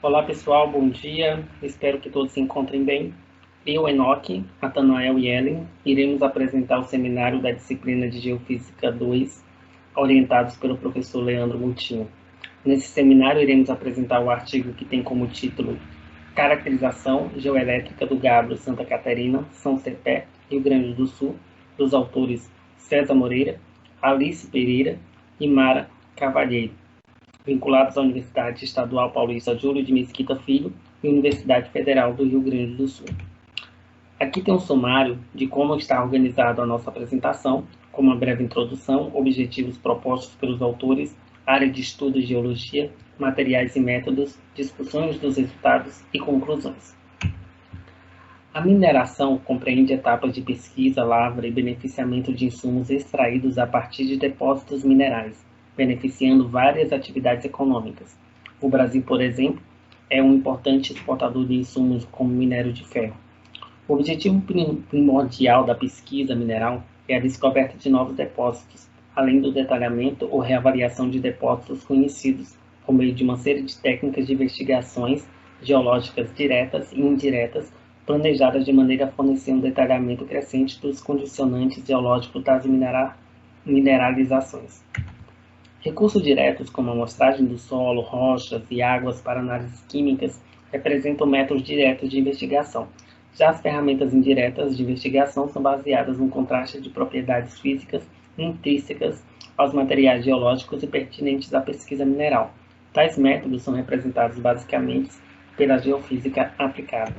Olá pessoal, bom dia, espero que todos se encontrem bem. Eu, Enoque, Natanael e Ellen, iremos apresentar o seminário da disciplina de Geofísica 2, orientados pelo professor Leandro Moutinho. Nesse seminário iremos apresentar o artigo que tem como título Caracterização Geoelétrica do Gabbro Santa Catarina, São Cepé, Rio Grande do Sul, dos autores César Moreira, Alice Pereira e Mara Cavalheiro, vinculados à Universidade Estadual Paulista Júlio de Mesquita Filho e Universidade Federal do Rio Grande do Sul. Aqui tem um sumário de como está organizada a nossa apresentação, com uma breve introdução, objetivos propostos pelos autores, área de estudo e geologia, materiais e métodos, discussões dos resultados e conclusões. A mineração compreende etapas de pesquisa, lavra e beneficiamento de insumos extraídos a partir de depósitos minerais, beneficiando várias atividades econômicas. O Brasil, por exemplo, é um importante exportador de insumos como minério de ferro. O objetivo primordial da pesquisa mineral é a descoberta de novos depósitos, além do detalhamento ou reavaliação de depósitos conhecidos, por meio de uma série de técnicas de investigações geológicas diretas e indiretas, planejadas de maneira a fornecer um detalhamento crescente dos condicionantes geológicos das mineralizações. Recursos diretos, como a amostragem do solo, rochas e águas para análises químicas, representam métodos diretos de investigação. Já as ferramentas indiretas de investigação são baseadas no contraste de propriedades físicas intrínsecas aos materiais geológicos e pertinentes à pesquisa mineral. Tais métodos são representados basicamente pela geofísica aplicada.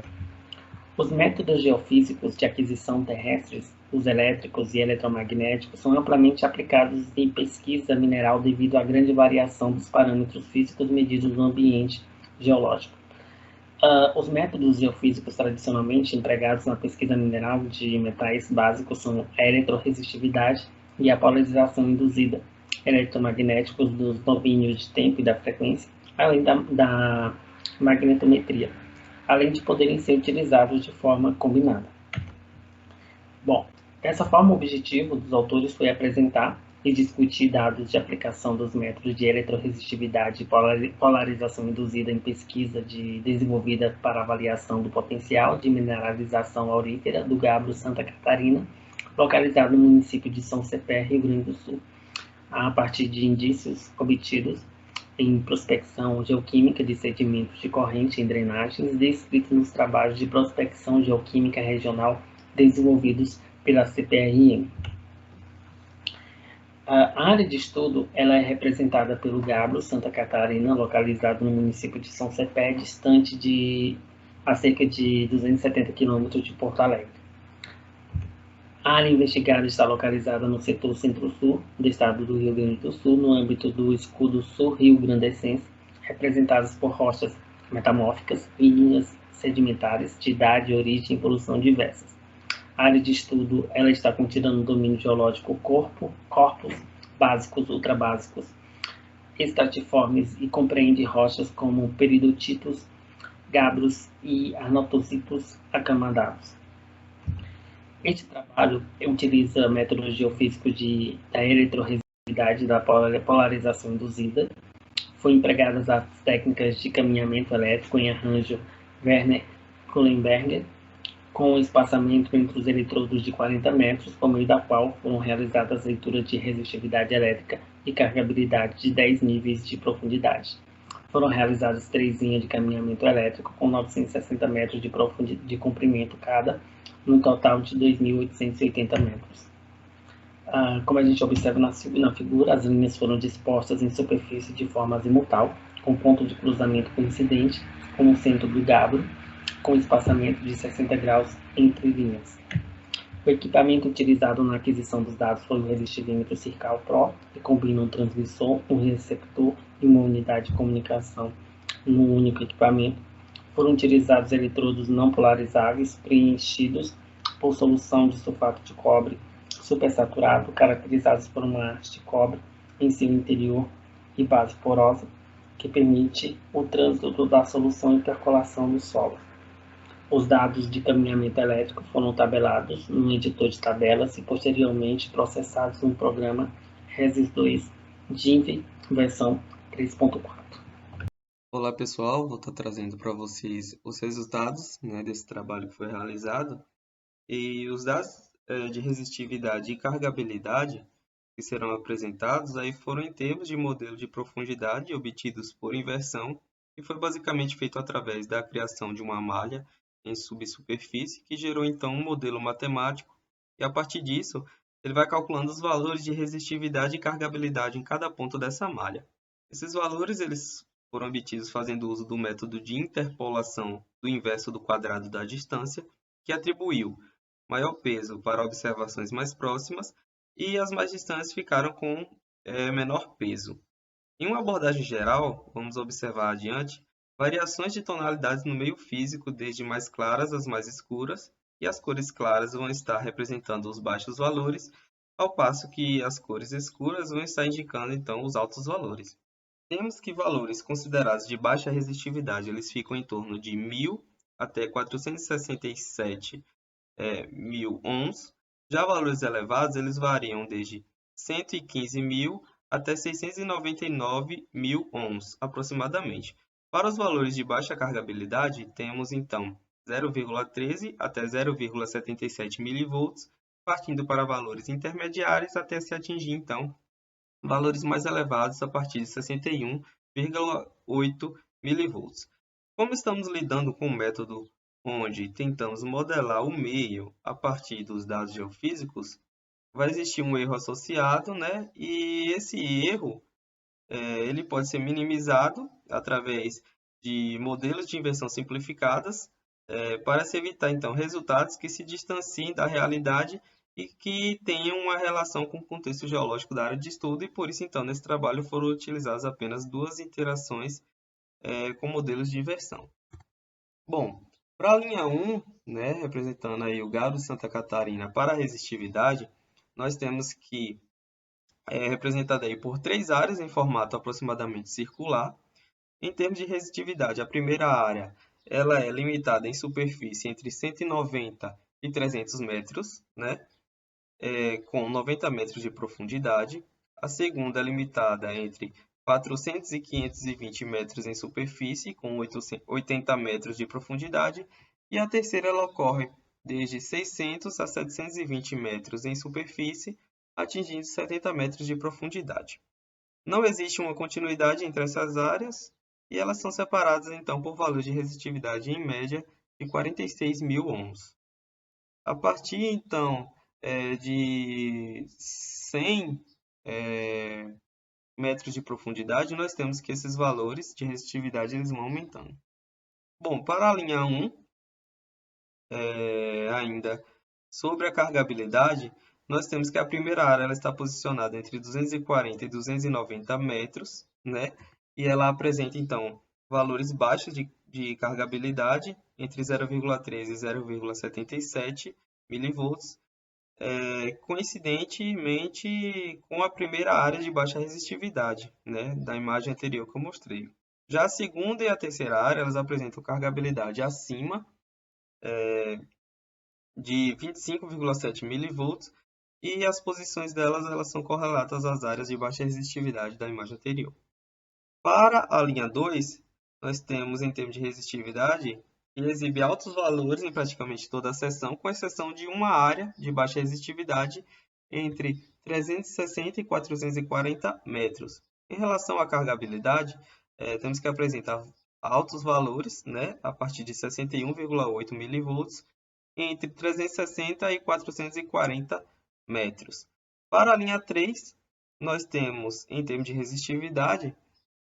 Os métodos geofísicos de aquisição terrestres, os elétricos e eletromagnéticos, são amplamente aplicados em pesquisa mineral devido à grande variação dos parâmetros físicos medidos no ambiente geológico. Os métodos geofísicos tradicionalmente empregados na pesquisa mineral de metais básicos são a eletroresistividade e a polarização induzida, eletromagnéticos dos domínios de tempo e da frequência, além da magnetometria, além de poderem ser utilizados de forma combinada. Bom, dessa forma, o objetivo dos autores foi apresentar e discutir dados de aplicação dos métodos de eletroresistividade e polarização induzida em pesquisa desenvolvida para avaliação do potencial de mineralização aurífera do Gabbro Santa Catarina, localizado no município de São Cepé, Rio Grande do Sul, a partir de indícios obtidos em prospecção geoquímica de sedimentos de corrente em drenagens, descritos nos trabalhos de prospecção geoquímica regional desenvolvidos pela CPRM. A área de estudo ela é representada pelo Gabbro Santa Catarina, localizado no município de São Cepé, distante a cerca de 270 quilômetros de Porto Alegre. A área investigada está localizada no setor centro-sul do estado do Rio Grande do Sul, no âmbito do escudo sul-rio-grandense, representadas por rochas metamórficas e linhas sedimentares de idade, origem e evolução diversas. A área de estudo ela está contida no domínio geológico corpos básicos, ultrabásicos, estratiformes e compreende rochas como peridotitos, gabbros e arnotocitos acamadados. Este trabalho utiliza métodos geofísicos da eletroresistividade e da polarização induzida. Foi empregadas as técnicas de caminhamento elétrico em arranjo Werner-Kullenberger, com espaçamento entre os eletrodos de 40 metros, por meio da qual foram realizadas leituras de resistividade elétrica e carregabilidade de 10 níveis de profundidade. Foram realizadas 3 linhas de caminhamento elétrico com 960 metros de comprimento cada, num total de 2.880 metros. Como a gente observa na figura, as linhas foram dispostas em superfície de forma azimutal, com ponto de cruzamento coincidente com o centro do Gabbro, com espaçamento de 60 graus entre linhas. O equipamento utilizado na aquisição dos dados foi o resistivímetro Circal Pro, que combina um transmissor, um receptor e uma unidade de comunicação num único equipamento. Foram utilizados eletrodos não polarizáveis preenchidos por solução de sulfato de cobre supersaturado, caracterizados por uma haste de cobre em seu interior e base porosa, que permite o trânsito da solução e percolação no solo. Os dados de caminhamento elétrico foram tabelados num editor de tabelas e posteriormente processados no programa Resys 2 GIMP versão 3.4. Olá pessoal, vou estar trazendo para vocês os resultados, desse trabalho que foi realizado e os dados de resistividade e carregabilidade que serão apresentados aí foram em termos de modelo de profundidade obtidos por inversão, que foi basicamente feito através da criação de uma malha em subsuperfície que gerou então um modelo matemático e a partir disso ele vai calculando os valores de resistividade e carregabilidade em cada ponto dessa malha. Esses valores eles foram obtidos fazendo uso do método de interpolação do inverso do quadrado da distância, que atribuiu maior peso para observações mais próximas e as mais distantes ficaram com menor peso. Em uma abordagem geral, vamos observar adiante variações de tonalidades no meio físico, desde mais claras às mais escuras, e as cores claras vão estar representando os baixos valores, ao passo que as cores escuras vão estar indicando então os altos valores. Temos que valores considerados de baixa resistividade, eles ficam em torno de 1000 até 467 mil ohms. Já valores elevados, eles variam desde 115.000 até 699.000 ohms, aproximadamente. Para os valores de baixa carregabilidade, temos então 0,13 até 0,77 milivolts, partindo para valores intermediários até se atingir então valores mais elevados a partir de 61,8 milivolts. Como estamos lidando com um método onde tentamos modelar o meio a partir dos dados geofísicos, vai existir um erro associado, né? E esse erro ele pode ser minimizado através de modelos de inversão simplificadas para se evitar então resultados que se distanciem da realidade e que tenham uma relação com o contexto geológico da área de estudo, e por isso, então, nesse trabalho foram utilizadas apenas duas interações com modelos de inversão. Bom, para a linha 1, né, representando aí o gado de Santa Catarina para a resistividade, nós temos que é representada aí por três áreas em formato aproximadamente circular. Em termos de resistividade, a primeira área ela é limitada em superfície entre 190 e 300 metros, né? Com 90 metros de profundidade. A segunda é limitada entre 400 e 520 metros em superfície, com 80 metros de profundidade. E a terceira ela ocorre desde 600 a 720 metros em superfície, atingindo 70 metros de profundidade. Não existe uma continuidade entre essas áreas e elas são separadas então por valores de resistividade em média de 46.000 ohms. A partir então de 100 metros de profundidade, nós temos que esses valores de resistividade eles vão aumentando. Bom, para a linha 1, ainda sobre a carregabilidade, nós temos que a primeira área ela está posicionada entre 240 e 290 metros, né? E ela apresenta, então, valores baixos de carregabilidade entre 0,13 e 0,77 milivolts, coincidentemente com a primeira área de baixa resistividade, né, da imagem anterior que eu mostrei. Já a segunda e a terceira área, elas apresentam carregabilidade acima de 25,7 milivolts e as posições delas elas são correlatas às áreas de baixa resistividade da imagem anterior. Para a linha 2, nós temos em termos de resistividade, ele exibe altos valores em praticamente toda a seção, com exceção de uma área de baixa resistividade entre 360 e 440 metros. Em relação à carregabilidade, temos que apresentar altos valores, né, a partir de 61,8 milivolts, entre 360 e 440 metros. Para a linha 3, nós temos, em termos de resistividade,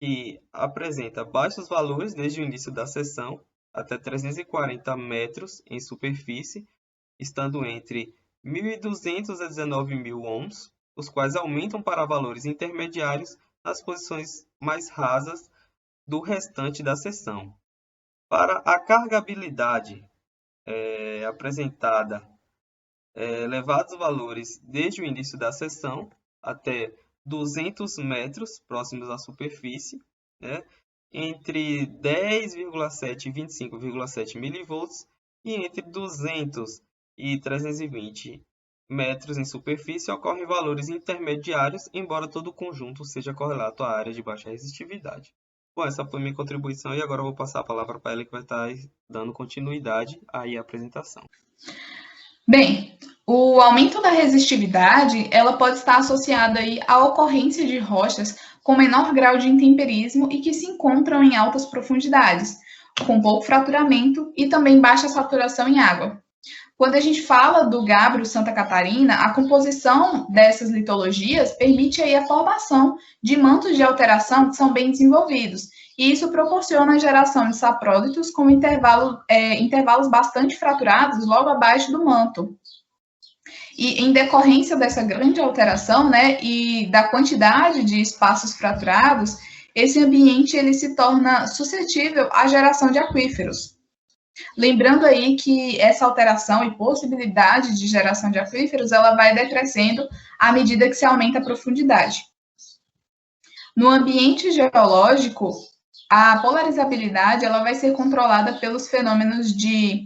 que apresenta baixos valores desde o início da seção, até 340 metros em superfície, estando entre 1.200 a 19.000 ohms, os quais aumentam para valores intermediários nas posições mais rasas do restante da seção. Para a carregabilidade apresentada, elevados valores desde o início da seção até 200 metros próximos à superfície, né, entre 10,7 e 25,7 milivolts, e entre 200 e 320 metros em superfície ocorrem valores intermediários, embora todo o conjunto seja correlato à área de baixa resistividade. Bom, essa foi minha contribuição e agora eu vou passar a palavra para ela que vai estar dando continuidade aí à apresentação. Bem, o aumento da resistividade, ela pode estar associada aí à ocorrência de rochas com menor grau de intemperismo e que se encontram em altas profundidades, com pouco fraturamento e também baixa saturação em água. Quando a gente fala do gabbro Santa Catarina, a composição dessas litologias permite aí a formação de mantos de alteração que são bem desenvolvidos, e isso proporciona a geração de saprólitos com intervalos bastante fraturados logo abaixo do manto. E em decorrência dessa grande alteração, né, e da quantidade de espaços fraturados, esse ambiente ele se torna suscetível à geração de aquíferos. Lembrando aí que essa alteração e possibilidade de geração de aquíferos, ela vai decrescendo à medida que se aumenta a profundidade. No ambiente geológico, a polarizabilidade ela vai ser controlada pelos fenômenos de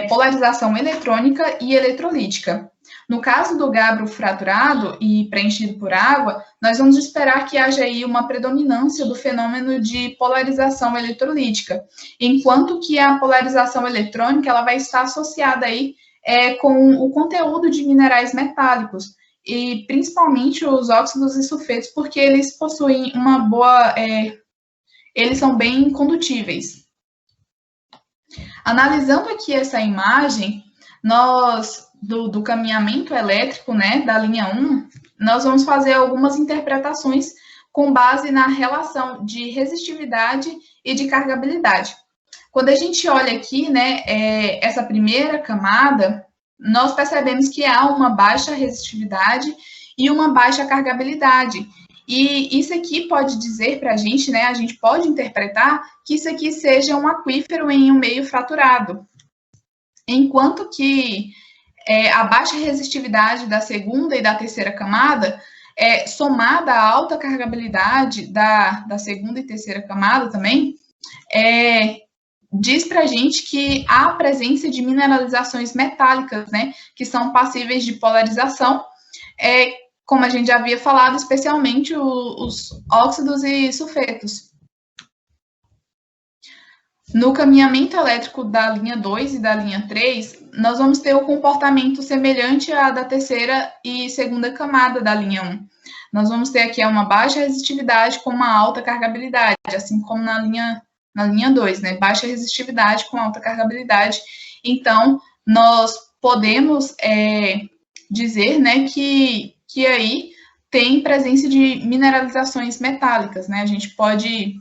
polarização eletrônica e eletrolítica. No caso do gabbro fraturado e preenchido por água, nós vamos esperar que haja aí uma predominância do fenômeno de polarização eletrolítica, enquanto que a polarização eletrônica ela vai estar associada aí com o conteúdo de minerais metálicos, e principalmente os óxidos e sulfetos, porque eles possuem uma boa... eles são bem condutíveis. Analisando aqui essa imagem, nós, do caminhamento elétrico, né, da linha 1, nós vamos fazer algumas interpretações com base na relação de resistividade e de carregabilidade. Quando a gente olha aqui, né, essa primeira camada, nós percebemos que há uma baixa resistividade e uma baixa carregabilidade. E isso aqui pode dizer para a gente, né, a gente pode interpretar que isso aqui seja um aquífero em um meio fraturado. Enquanto que a baixa resistividade da segunda e da terceira camada, somada à alta carregabilidade da segunda e terceira camada também, diz para a gente que há a presença de mineralizações metálicas, né, que são passíveis de polarização, como a gente já havia falado, especialmente os óxidos e sulfetos. No caminhamento elétrico da linha 2 e da linha 3, nós vamos ter o comportamento semelhante à da terceira e segunda camada da linha 1. Nós vamos ter aqui uma baixa resistividade com uma alta carregabilidade, assim como na linha 2, né? Baixa resistividade com alta carregabilidade. Então, nós podemos dizer, né, que aí tem presença de mineralizações metálicas, né? A gente pode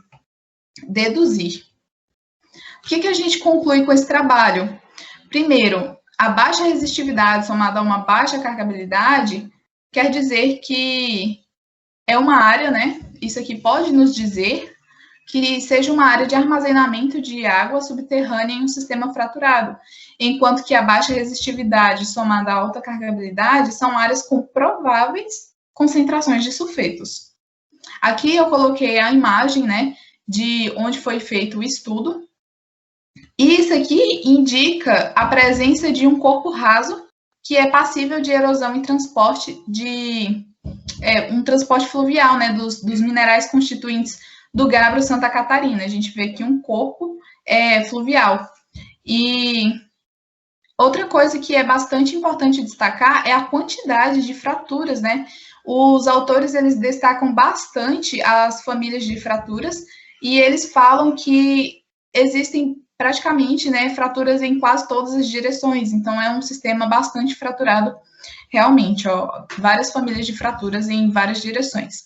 deduzir. O que a gente conclui com esse trabalho? Primeiro, a baixa resistividade somada a uma baixa carregabilidade quer dizer que é uma área, né? Isso aqui pode nos dizer que seja uma área de armazenamento de água subterrânea em um sistema fraturado, enquanto que a baixa resistividade somada à alta carregabilidade são áreas com prováveis concentrações de sulfetos. Aqui eu coloquei a imagem, né, de onde foi feito o estudo. E isso aqui indica a presença de um corpo raso que é passível de erosão e transporte um transporte fluvial, né, dos minerais constituintes do gabbro Santa Catarina. A gente vê aqui um corpo fluvial. E outra coisa que é bastante importante destacar é a quantidade de fraturas, né? Os autores, eles destacam bastante as famílias de fraturas e eles falam que existem praticamente, né, fraturas em quase todas as direções. Então, é um sistema bastante fraturado realmente, ó, várias famílias de fraturas em várias direções.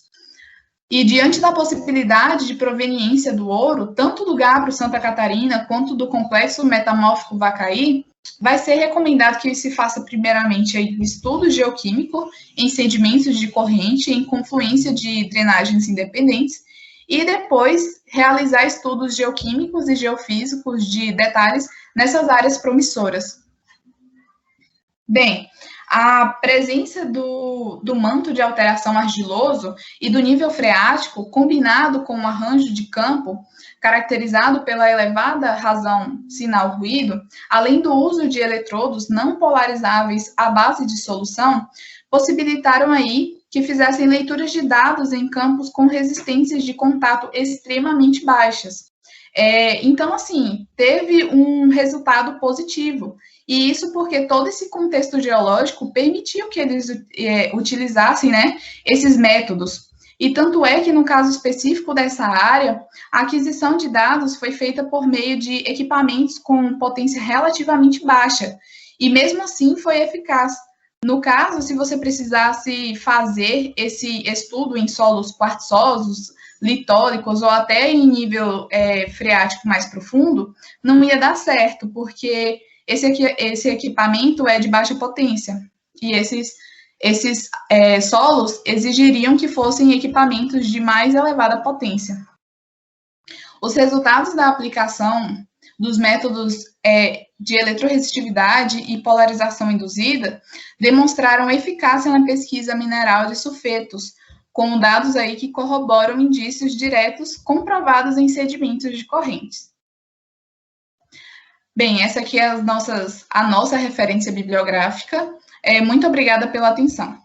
E diante da possibilidade de proveniência do ouro, tanto do gabbro Santa Catarina quanto do complexo metamórfico Vacaí, vai ser recomendado que se faça primeiramente o estudo geoquímico em sedimentos de corrente em confluência de drenagens independentes e depois realizar estudos geoquímicos e geofísicos de detalhes nessas áreas promissoras. Bem, a presença do manto de alteração argiloso e do nível freático, combinado com um arranjo de campo, caracterizado pela elevada razão sinal-ruído, além do uso de eletrodos não polarizáveis à base de solução, possibilitaram aí que fizessem leituras de dados em campos com resistências de contato extremamente baixas. Então, assim, teve um resultado positivo. E isso porque todo esse contexto geológico permitiu que eles utilizassem, né, esses métodos. E tanto é que, no caso específico dessa área, a aquisição de dados foi feita por meio de equipamentos com potência relativamente baixa. E mesmo assim foi eficaz. No caso, se você precisasse fazer esse estudo em solos quartzosos, litóricos ou até em nível freático mais profundo, não ia dar certo, porque esse equipamento é de baixa potência. E esses solos exigiriam que fossem equipamentos de mais elevada potência. Os resultados da aplicação dos métodos de eletroresistividade e polarização induzida demonstraram eficácia na pesquisa mineral de sulfetos, com dados aí que corroboram indícios diretos comprovados em sedimentos de correntes. Bem, essa aqui é a nossa referência bibliográfica. Muito obrigada pela atenção.